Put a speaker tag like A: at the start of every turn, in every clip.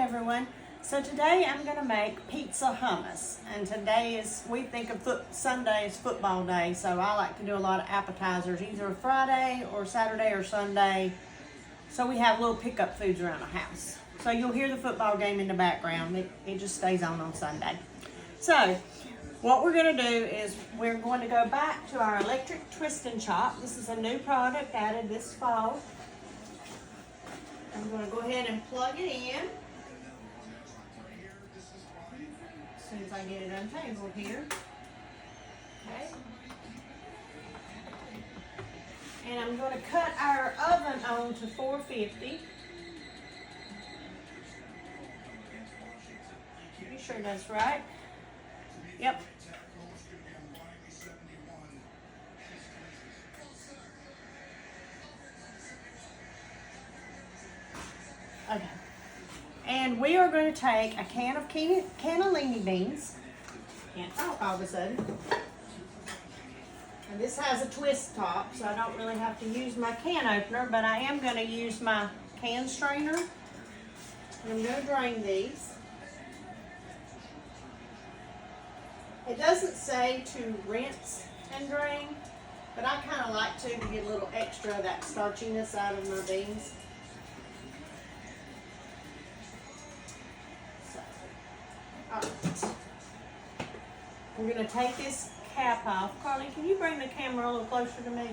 A: everyone. So today I'm going to make pizza hummus, and today is, we think of Sunday as football day, so I like to do a lot of appetizers, either Friday or Saturday or Sunday, so we have little pickup foods around the house. So you'll hear the football game in the background. It just stays on Sunday. So what we're going to do is we're going to go back to our electric twist and chop. This is a new product added this fall. I'm going to go ahead and plug it in. As soon as I get it untangled here. Okay. And I'm going to cut our oven on to 450. You sure that's right? Yep. Okay. And we are going to take a can of cannellini beans. Can't talk all of a sudden. And this has a twist top, so I don't really have to use my can opener, but I am going to use my can strainer. And I'm going to drain these. It doesn't say to rinse and drain, but I kind of like to get a little extra of that starchiness out of my beans. Alright, we're going to take this cap off. Carly, can you bring the camera a little closer to me?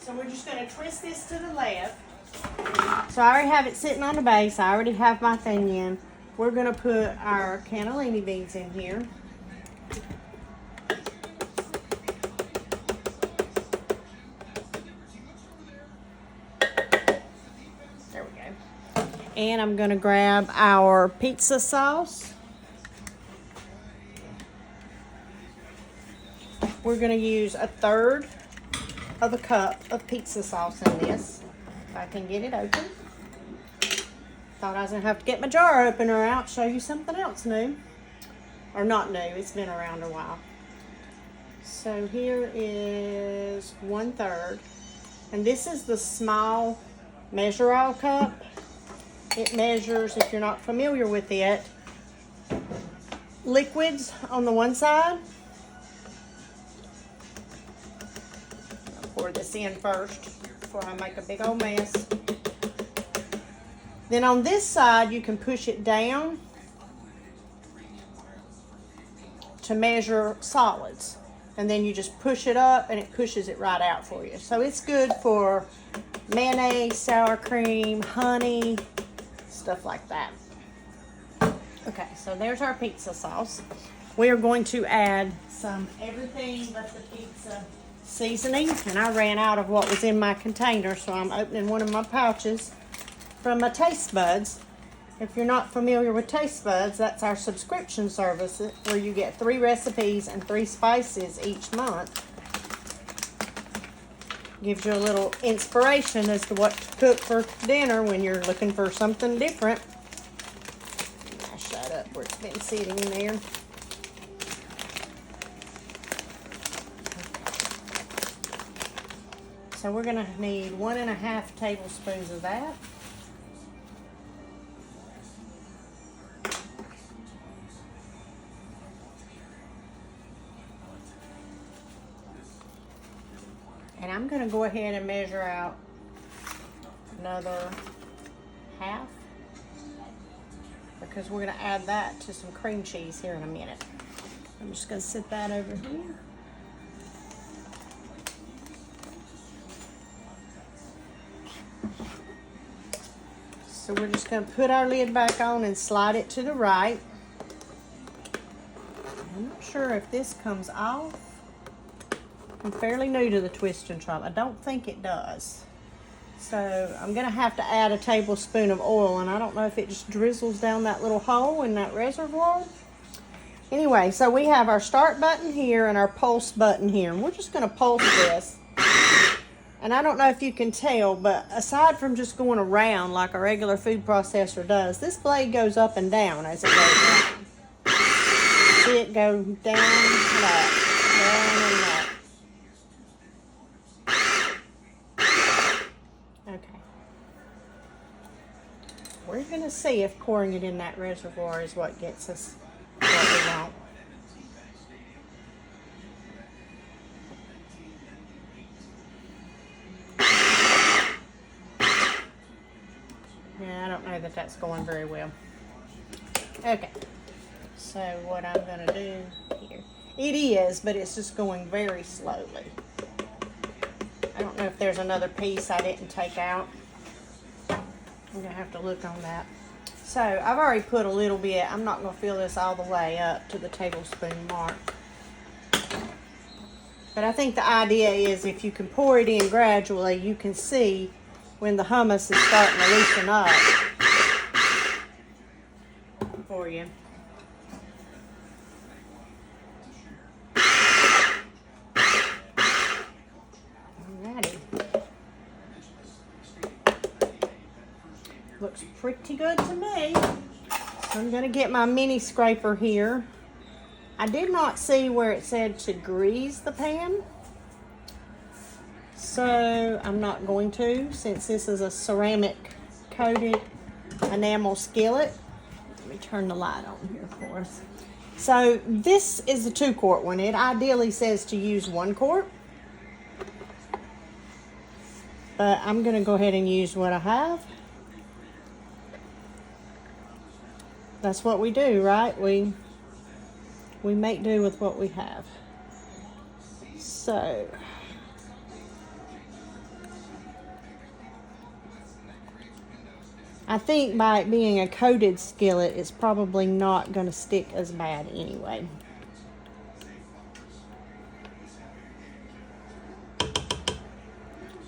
A: So we're just going to twist this to the left. So I already have it sitting on the base. I already have my thing in. We're going to put our cannellini beans in here. And I'm going to grab our pizza sauce. We're going to use 1/3 of a cup of pizza sauce in this. If I can get it open. Thought I was going to have to get my jar opener out, show you something else new. Or not new, it's been around a while. So here is 1/3. And this is the small measure-all cup. It measures, if you're not familiar with it, liquids on the one side. I'll pour this in first before I make a big old mess. Then on this side, you can push it down to measure solids. And then you just push it up and it pushes it right out for you. So it's good for mayonnaise, sour cream, honey, stuff like that. Okay, so there's our pizza sauce. We are going to add some everything but the pizza seasoning, and I ran out of what was in my container, so I'm opening one of my pouches from my Taste Buds. If you're not familiar with Taste Buds, that's our subscription service where you get 3 recipes and 3 spices each month. Gives you a little inspiration as to what to cook for dinner when you're looking for something different. Mash that up where it's been sitting there. So we're going to need 1.5 tablespoons of that. And I'm going to go ahead and measure out another 1/2 because we're going to add that to some cream cheese here in a minute. I'm just going to sit that over here. So we're just going to put our lid back on and slide it to the right. I'm not sure if this comes off. I'm fairly new to the twist and chop. I don't think it does. So I'm going to have to add a tablespoon of oil, and I don't know if it just drizzles down that little hole in that reservoir. Anyway, so we have our start button here and our pulse button here, and we're just going to pulse this. And I don't know if you can tell, but aside from just going around like a regular food processor does, this blade goes up and down as it goes down. See it go down and up, down and up. We're going to see if pouring it in that reservoir is what gets us what we want. Yeah, I don't know that that's going very well. Okay, so what I'm going to do here, it is, but it's just going very slowly. I don't know if there's another piece I didn't take out. I'm going to have to look on that. So I've already put a little bit. I'm not going to fill this all the way up to the tablespoon mark. But I think the idea is if you can pour it in gradually, you can see when the hummus is starting to loosen up for you. Alrighty. Looks pretty good to me. So I'm going to get my mini scraper here. I did not see where it said to grease the pan, so I'm not going to, since this is a ceramic coated enamel skillet. Let me turn the light on here for us. So this is a 2-quart one. It ideally says to use 1 quart, but I'm going to go ahead and use what I have. That's what we do, right? We make do with what we have. So I think by it being a coated skillet, it's probably not going to stick as bad anyway.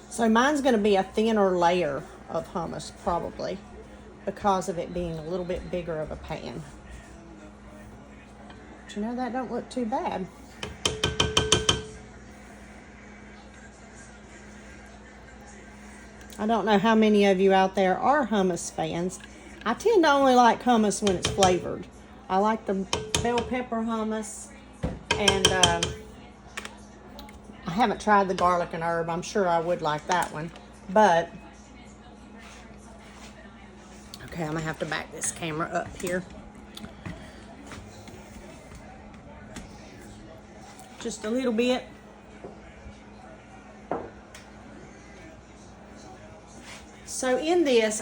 A: So mine's going to be a thinner layer of hummus probably, because of it being a little bit bigger of a pan. But you know, that don't look too bad. I don't know how many of you out there are hummus fans. I tend to only like hummus when it's flavored. I like the bell pepper hummus, and I haven't tried the garlic and herb. I'm sure I would like that one, but okay, I'm gonna have to back this camera up here. Just a little bit. So in this,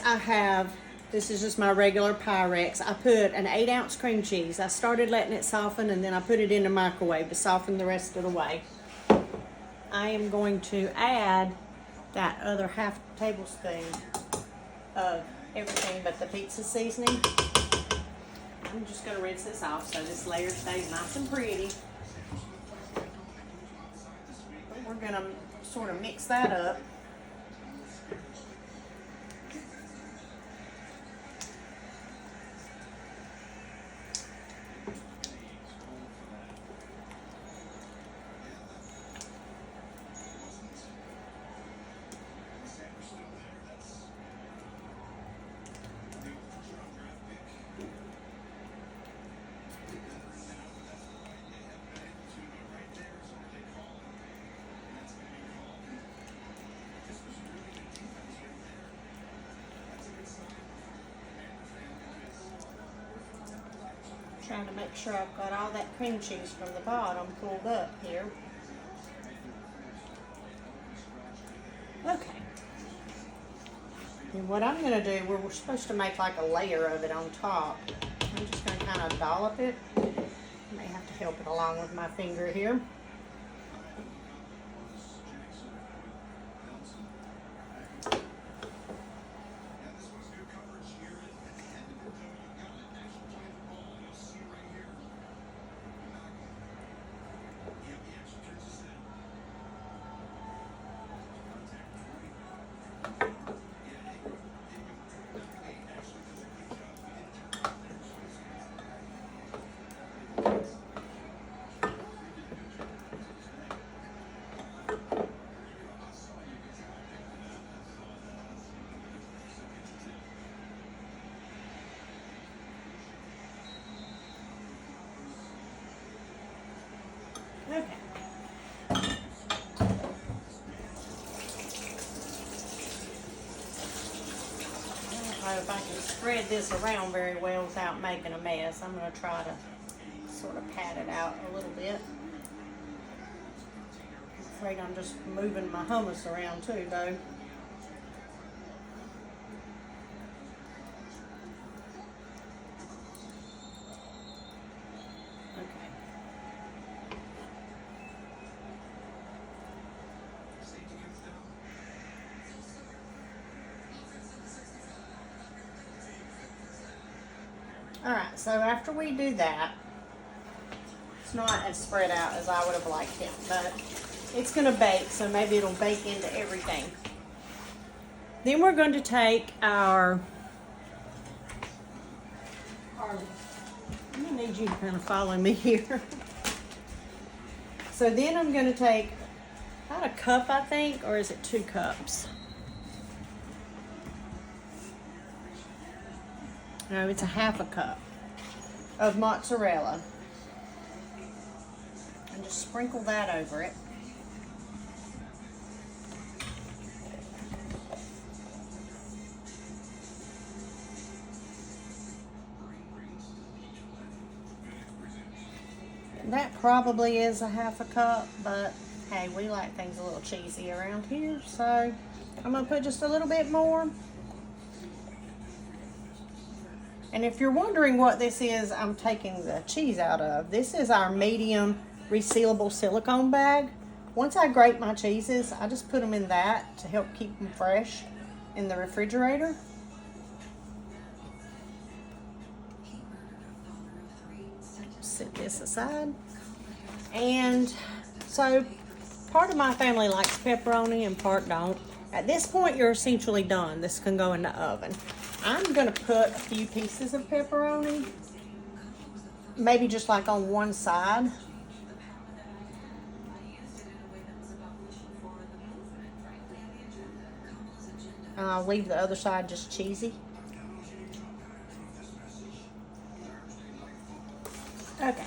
A: this is just my regular Pyrex. I put an 8-ounce cream cheese. I started letting it soften, and then I put it in the microwave to soften the rest of the way. I am going to add that other half tablespoon of everything but the pizza seasoning. I'm just going to rinse this off so this layer stays nice and pretty. We're going to sort of mix that up. Trying to make sure I've got all that cream cheese from the bottom pulled up here. Okay. And what I'm going to do, we're supposed to make like a layer of it on top. I'm just going to kind of dollop it. I may have to help it along with my finger here. if I can spread this around very well without making a mess. I'm going to try to sort of pat it out a little bit. I'm afraid I'm just moving my hummus around too, though. Alright, so after we do that, it's not as spread out as I would have liked it, but it's going to bake, so maybe it'll bake into everything. Then we're going to take our I'm going to need you to kind of follow me here. So then I'm going to take about a cup, I think, or is it 2 cups? No, it's a half a cup of mozzarella. And just sprinkle that over it. That probably is a half a cup, but hey, we like things a little cheesy around here, so I'm going to put just a little bit more. And if you're wondering what this is, I'm taking the cheese out of. This is our medium resealable silicone bag. Once I grate my cheeses, I just put them in that to help keep them fresh in the refrigerator. Set this aside. And so part of my family likes pepperoni and part don't. At this point, you're essentially done. This can go in the oven. I'm going to put a few pieces of pepperoni, maybe just like on one side. And I'll leave the other side just cheesy. Okay.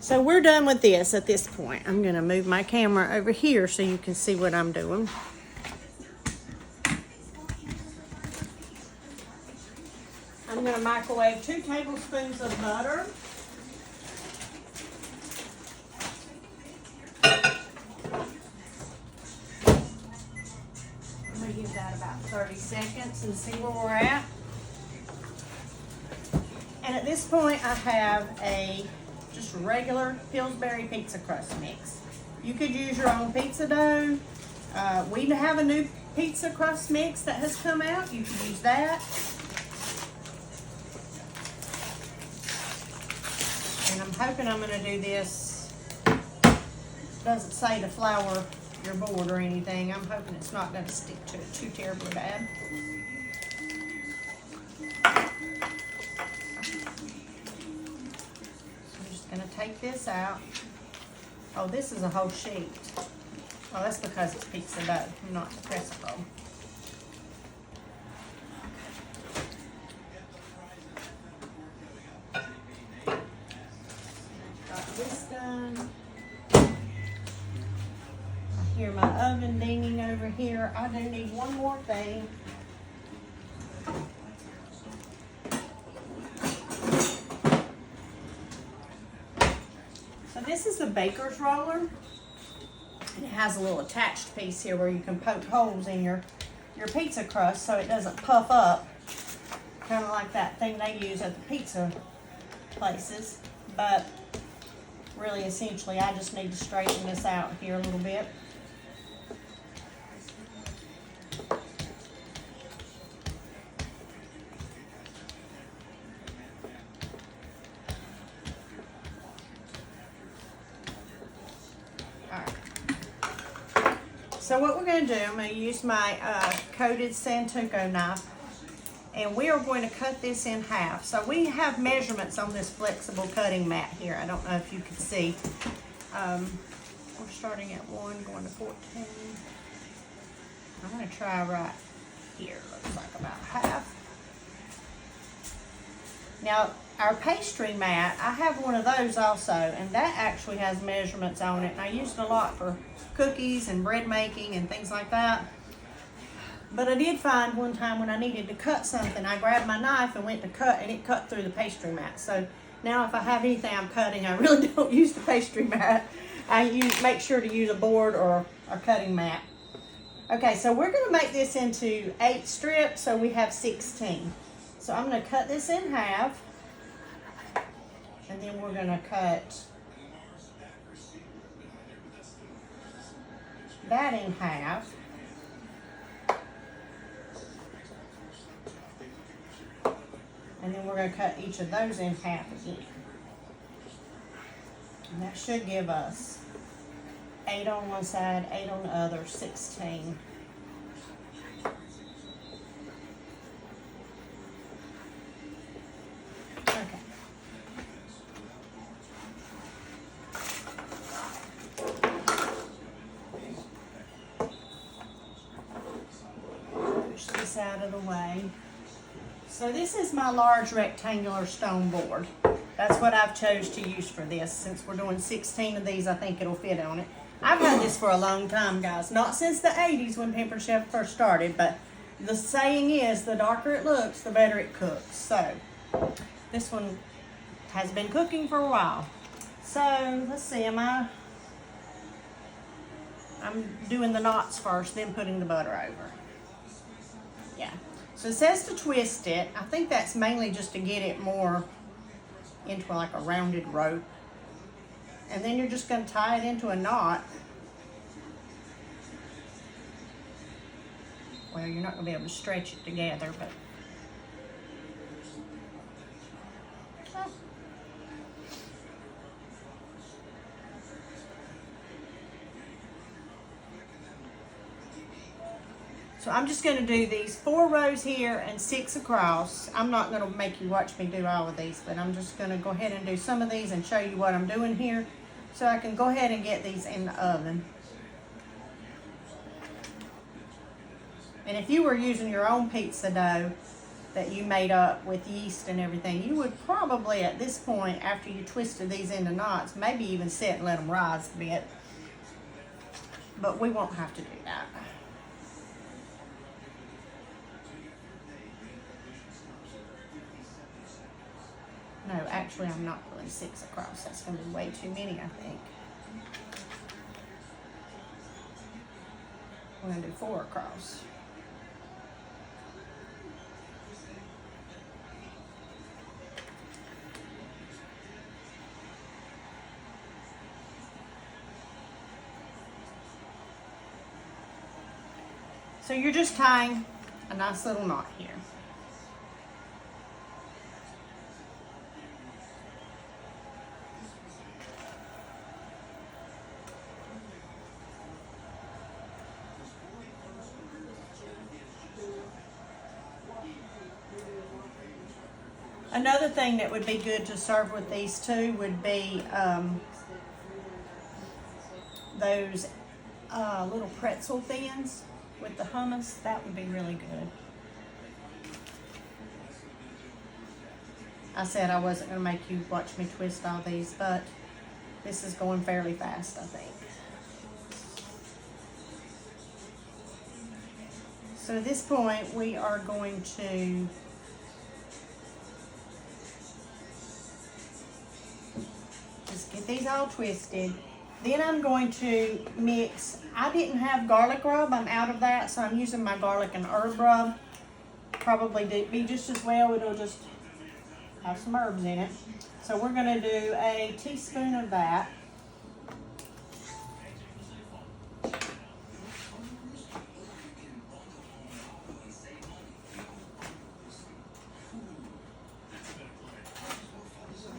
A: So we're done with this at this point. I'm going to move my camera over here so you can see what I'm doing. I'm going to microwave 2 tablespoons of butter. I'm going to give that about 30 seconds and see where we're at. And at this point, I have a just regular Pillsbury pizza crust mix. You could use your own pizza dough. We have a new pizza crust mix that has come out. You can use that. And I'm hoping I'm going to do this. Doesn't say to flour your board or anything. I'm hoping it's not going to stick to it too terribly bad. Gonna take this out. Oh, this is a whole sheet. Oh, that's because it's pizza dough, not the crescent roll. Got this done. I hear my oven dinging over here. I do need one more thing. This is the baker's roller, and it has a little attached piece here where you can poke holes in your pizza crust so it doesn't puff up, kind of like that thing they use at the pizza places. But really, essentially, I just need to straighten this out here a little bit. So what we're going to do, I'm going to use my coated Santoku knife, and we are going to cut this in half. So we have measurements on this flexible cutting mat here. I don't know if you can see. We're starting at 1, going to 14. I'm going to try right here. Looks like about half. Now, our pastry mat, I have one of those also, and that actually has measurements on it. And I use it a lot for cookies and bread making and things like that. But I did find one time when I needed to cut something, I grabbed my knife and went to cut, and it cut through the pastry mat. So now if I have anything I'm cutting, I really don't use the pastry mat. Make sure to use a board or a cutting mat. Okay, so we're going to make this into 8 strips, so we have 16. So I'm going to cut this in half, and then we're going to cut that in half. And then we're going to cut each of those in half again. And that should give us 8 on one side, 8 on the other, 16. Okay. Push this out of the way. So this is my large rectangular stone board. That's what I've chose to use for this. Since we're doing 16 of these, I think it'll fit on it. I've had this for a long time, guys. Not since the 80s when Pamper Chef first started, but the saying is, the darker it looks, the better it cooks. So this one has been cooking for a while. So let's see, I'm doing the knots first, then putting the butter over. Yeah. So it says to twist it. I think that's mainly just to get it more into like a rounded rope. And then you're just going to tie it into a knot. Well, you're not going to be able to stretch it together, but... So I'm just going to do these 4 rows here and 6 across. I'm not going to make you watch me do all of these, but I'm just going to go ahead and do some of these and show you what I'm doing here so I can go ahead and get these in the oven. And if you were using your own pizza dough that you made up with yeast and everything, you would probably at this point, after you twisted these into knots, maybe even sit and let them rise a bit. But we won't have to do that. No, actually, I'm not doing 6 across. That's going to be way too many, I think. We're going to do 4 across. So you're just tying a nice little knot here. Another thing that would be good to serve with these too would be those little pretzel thins with the hummus. That would be really good. I said I wasn't going to make you watch me twist all these, but this is going fairly fast, I think. So at this point, we are going to just get these all twisted. Then I'm going to mix, I didn't have garlic rub, I'm out of that, so I'm using my garlic and herb rub. Probably be just as well, it'll just have some herbs in it. So we're gonna do a teaspoon of that. Not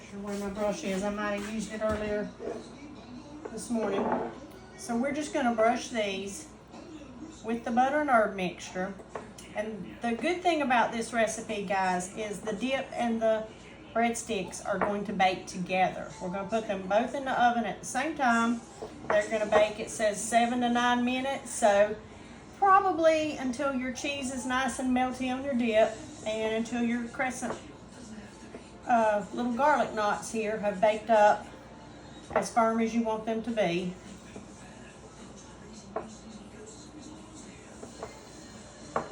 A: sure where my brush is, I might have used it earlier this morning. So we're just going to brush these with the butter and herb mixture. And the good thing about this recipe, guys, is the dip and the breadsticks are going to bake together. We're going to put them both in the oven at the same time. They're going to bake, it says 7 to 9 minutes, so probably until your cheese is nice and melty on your dip and until your crescent little garlic knots here have baked up as firm as you want them to be. I'm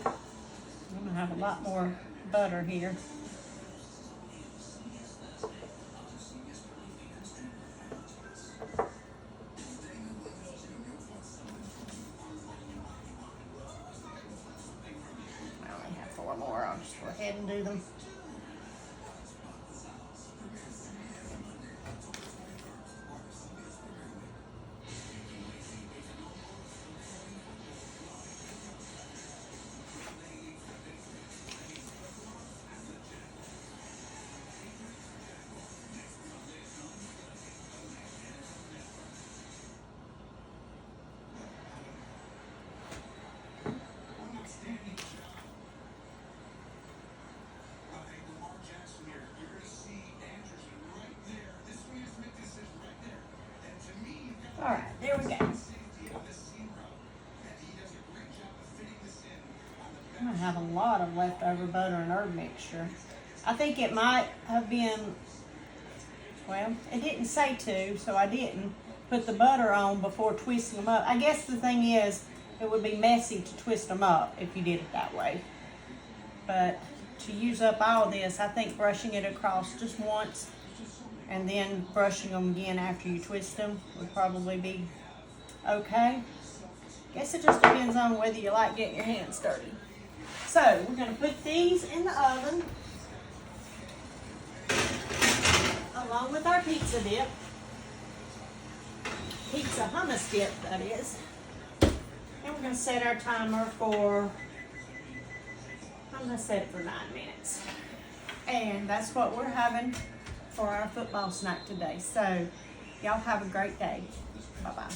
A: gonna have a lot more butter here. I only have 4 more. I'll just go ahead and do them. All right, there we go. I'm gonna have a lot of leftover butter and herb mixture. I think it might have been, well, it didn't say to, so I didn't put the butter on before twisting them up. I guess the thing is, it would be messy to twist them up if you did it that way. But to use up all of this, I think brushing it across just once and then brushing them again after you twist them would probably be okay. Guess it just depends on whether you like getting your hands dirty. So we're gonna put these in the oven along with our pizza dip. Pizza hummus dip, that is. And we're gonna set our timer for, I'm gonna set it for 9 minutes. And that's what we're having for our football snack today. So y'all have a great day. Bye-bye.